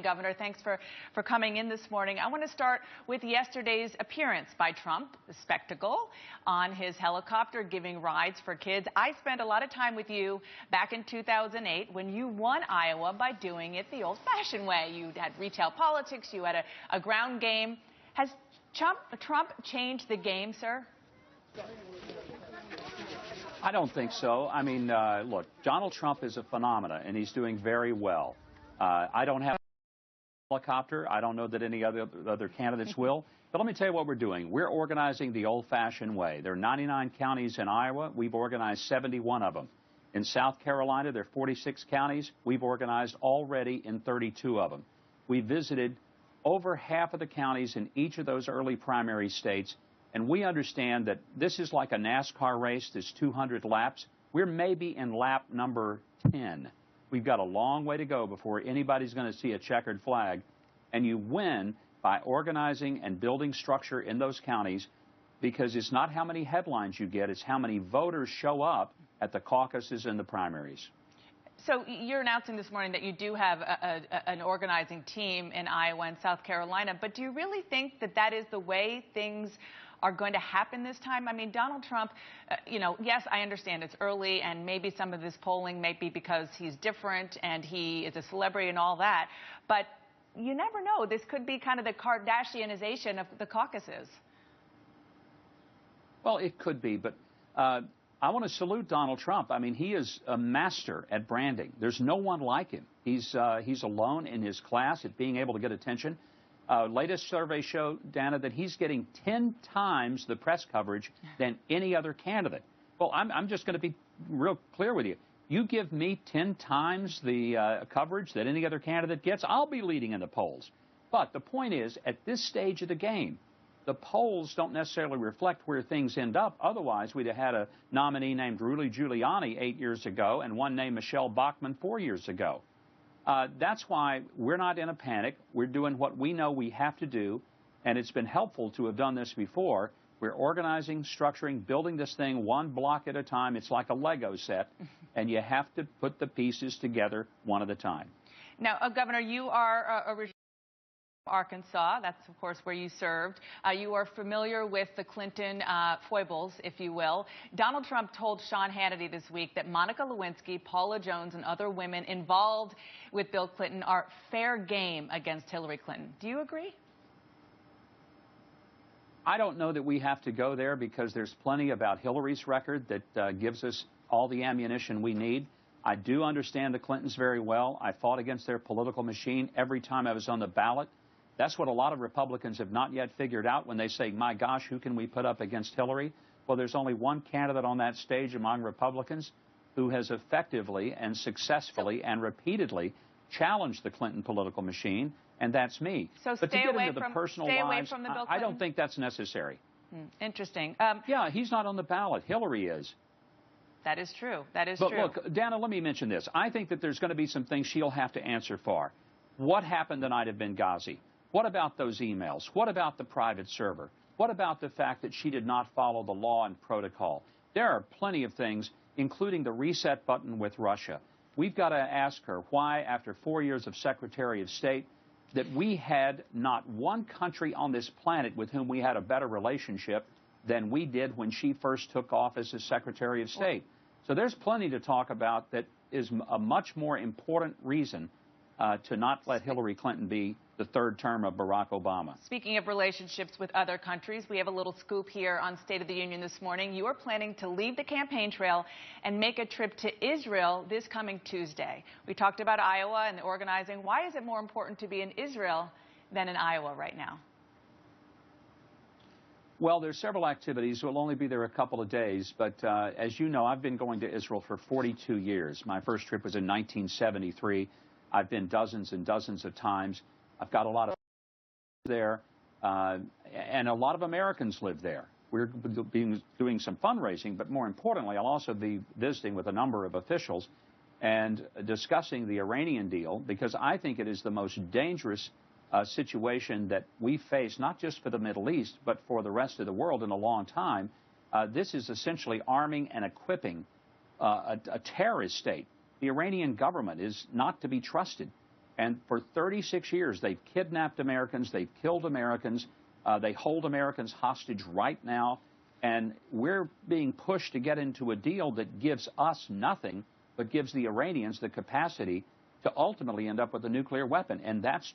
Governor, thanks for coming in this morning. I want to start with yesterday's appearance by Trump, the spectacle on his helicopter giving rides for kids. I spent a lot of time with you back in 2008 when you won Iowa by doing it the old-fashioned way. You had retail politics, you had a ground game. Has Trump changed the game, sir? I don't think so. I mean, look, Donald Trump is a phenomenon, and he's doing very well. I don't have helicopter. I don't know that any other candidates will. But let me tell you what we're doing. We're organizing the old-fashioned way. There are 99 counties in Iowa. We've organized 71 of them. In South Carolina, there are 46 counties. We've organized already in 32 of them. We visited over half of the counties in each of those early primary states, and we understand that this is like a NASCAR race. There's 200 laps. We're maybe in lap number 10. We've got a long way to go before anybody's going to see a checkered flag. And you win by organizing and building structure in those counties, because it's not how many headlines you get, it's how many voters show up at the caucuses and the primaries. So you're announcing this morning that you do have an organizing team in Iowa and South Carolina, but do you really think that that is the way things are going to happen this time? I mean, Donald Trump, yes, I understand it's early, and maybe some of this polling may be because he's different and he is a celebrity and all that, but you never know. This could be kind of the Kardashianization of the caucuses. Well, it could be, but I want to salute Donald Trump. I mean, he is a master at branding. There's no one like him. He's alone in his class at being able to get attention. Latest survey showed, Dana, that he's getting 10 times the press coverage than any other candidate. Well, I'm just going to be real clear with you. You give me 10 times the coverage that any other candidate gets, I'll be leading in the polls. But the point is, at this stage of the game, the polls don't necessarily reflect where things end up. Otherwise, we'd have had a nominee named Rudy Giuliani 8 years ago and one named Michelle Bachmann 4 years ago. That's why we're not in a panic. We're doing what we know we have to do, and it's been helpful to have done this before. We're organizing, structuring, building this thing one block at a time. It's like a Lego set, and you have to put the pieces together one at a time. Now, Governor, you are originally from Arkansas. That's, of course, where you served. You are familiar with the Clinton foibles, if you will. Donald Trump told Sean Hannity this week that Monica Lewinsky, Paula Jones, and other women involved with Bill Clinton are fair game against Hillary Clinton. Do you agree? I don't know that we have to go there, because there's plenty about Hillary's record that gives us all the ammunition we need. I do understand the Clintons very well. I fought against their political machine every time I was on the ballot. That's what a lot of Republicans have not yet figured out when they say, my gosh, who can we put up against Hillary? Well, there's only one candidate on that stage among Republicans who has effectively and successfully and repeatedly challenged the Clinton political machine, and that's me. So but stay to get away into from, the personal stay away lives, from the Bill Clinton? I don't think that's necessary. Interesting. Yeah, he's not on the ballot. Hillary is. That is true. That is true. But look, Dana, let me mention this. I think that there's going to be some things she'll have to answer for. What happened the night of Benghazi? What about those emails? What about the private server? What about the fact that she did not follow the law and protocol? There are plenty of things, including the reset button with Russia. We've got to ask her why, after 4 years of Secretary of State, that we had not one country on this planet with whom we had a better relationship than we did when she first took office as Secretary of State. So there's plenty to talk about that is a much more important reason to not let Hillary Clinton be the third term of Barack Obama. Speaking of relationships with other countries, we have a little scoop here on State of the Union this morning. You are planning to leave the campaign trail and make a trip to Israel this coming Tuesday. We talked about Iowa and the organizing. Why is it more important to be in Israel than in Iowa right now? Well, there's several activities. We'll only be there a couple of days, but as you know, I've been going to Israel for 42 years. My first trip was in 1973. I've been dozens and dozens of times. I've got a lot of there, and a lot of Americans live there. We're doing some fundraising, but more importantly, I'll also be visiting with a number of officials and discussing the Iranian deal, because I think it is the most dangerous situation that we face, not just for the Middle East, but for the rest of the world in a long time. This is essentially arming and equipping a terrorist state. The Iranian government is not to be trusted. And for 36 years, they've kidnapped Americans, they've killed Americans, they hold Americans hostage right now, and we're being pushed to get into a deal that gives us nothing, but gives the Iranians the capacity to ultimately end up with a nuclear weapon. And that's